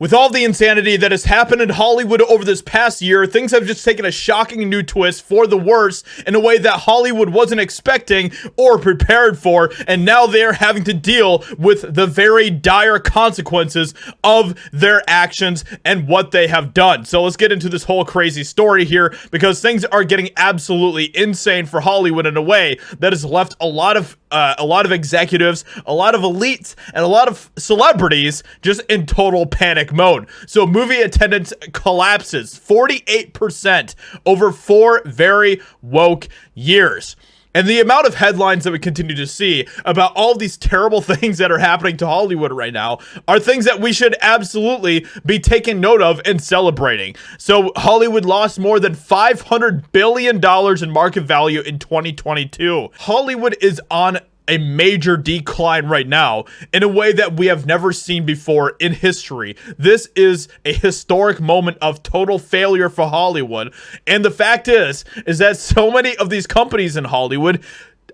With all the insanity that has happened in Hollywood over this past year, things have just taken a shocking new twist for the worse in a way that Hollywood wasn't expecting or prepared for, and now they're having to deal with the very dire consequences of their actions and what they have done. So let's get into this whole crazy story here, because things are getting absolutely insane for Hollywood in a way that has left a lot of executives, a lot of elites, and a lot of celebrities just in total panic mode. So movie attendance collapses 48% over 4 very woke years. And the amount of headlines that we continue to see about all these terrible things that are happening to Hollywood right now are things that we should absolutely be taking note of and celebrating. So Hollywood lost more than $500 billion in market value in 2022. Hollywood is on a major decline right now in a way that we have never seen before in history. This is a historic moment of total failure for Hollywood. And the fact is that so many of these companies in Hollywood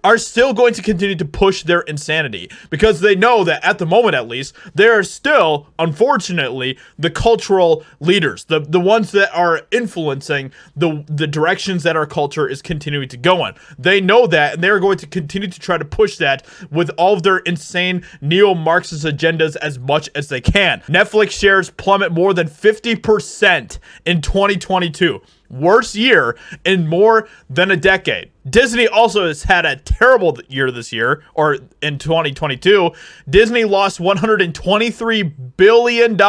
are still going to continue to push their insanity, because they know that at the moment, at least, they are still, unfortunately, the cultural leaders, the ones that are influencing the directions that our culture is continuing to go in. They know that, and they're going to continue to try to push that with all of their insane neo-Marxist agendas as much as they can. Netflix shares plummet more than 50% in 2022. Worst year in more than a decade. Disney also has had a terrible year this year, or in 2022. Disney lost $123 billion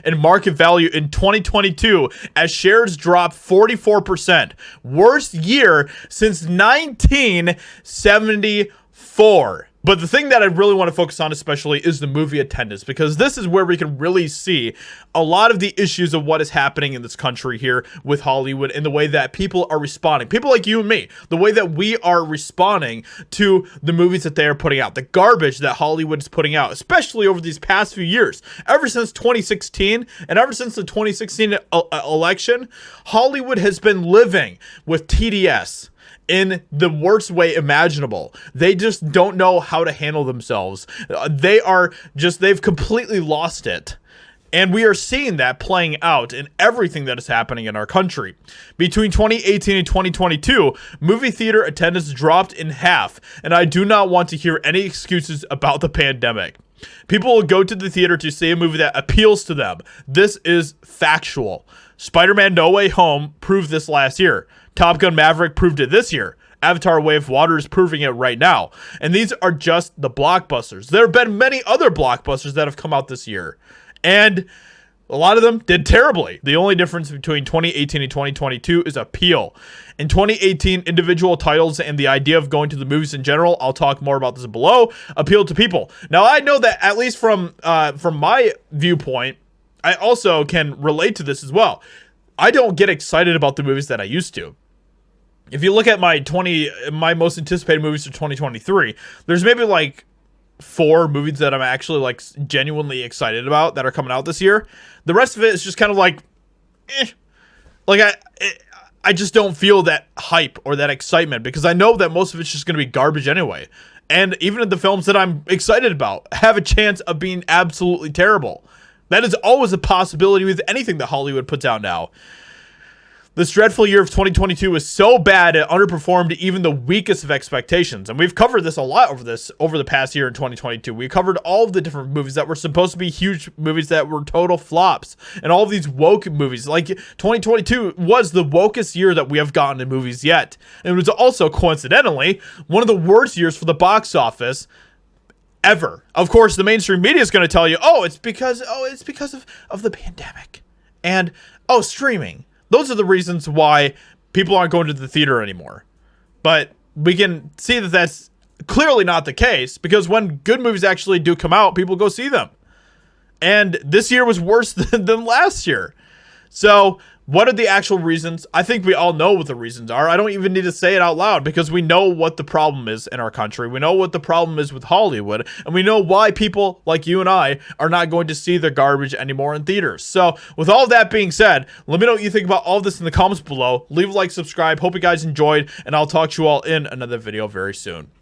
in market value in 2022 as shares dropped 44%. Worst year since 1974. But the thing that I really want to focus on especially is the movie attendance, because this is where we can really see a lot of the issues of what is happening in this country here with Hollywood and the way that people are responding. People like you and me, the way that we are responding to the movies that they are putting out, the garbage that Hollywood is putting out, especially over these past few years. Ever since 2016 and ever since the 2016 election, Hollywood has been living with TDS in the worst way imaginable. They just don't know how to handle themselves. They've completely lost it. And we are seeing that playing out in everything that is happening in our country. Between 2018 and 2022, movie theater attendance dropped in half, and I do not want to hear any excuses about the pandemic. People will go to the theater to see a movie that appeals to them. This is factual. Spider-Man No Way Home proved this last year. Top Gun Maverick proved it this year. Avatar Way of Water is proving it right now. And these are just the blockbusters. There have been many other blockbusters that have come out this year, and a lot of them did terribly. The only difference between 2018 and 2022 is appeal. In 2018, individual titles and the idea of going to the movies in general, I'll talk more about this below, appealed to people. Now, I know that at least from my viewpoint, I also can relate to this as well. I don't get excited about the movies that I used to. If you look at my most anticipated movies for 2023, there's maybe like 4 movies that I'm actually like genuinely excited about that are coming out this year. The rest of it is just kind of like, like I just don't feel that hype or that excitement, because I know that most of it's just going to be garbage anyway. And even the films that I'm excited about have a chance of being absolutely terrible. That is always a possibility with anything that Hollywood puts out now. This dreadful year of 2022 was so bad it underperformed even the weakest of expectations. And we've covered this a lot over the past year in 2022. We covered all of the different movies that were supposed to be huge movies that were total flops. And all of these woke movies. Like 2022 was the wokest year that we have gotten in movies yet. And it was also, coincidentally, one of the worst years for the box office ever. Of course, the mainstream media is going to tell you, it's because of the pandemic and streaming. Those are the reasons why people aren't going to the theater anymore. But we can see that that's clearly not the case, because when good movies actually do come out, people go see them. And this year was worse than last year. So what are the actual reasons? I think we all know what the reasons are. I don't even need to say it out loud, because we know what the problem is in our country. We know what the problem is with Hollywood, and we know why people like you and I are not going to see the garbage anymore in theaters. So with all of that being said, let me know what you think about all of this in the comments below. Leave a like, subscribe. Hope you guys enjoyed, and I'll talk to you all in another video very soon.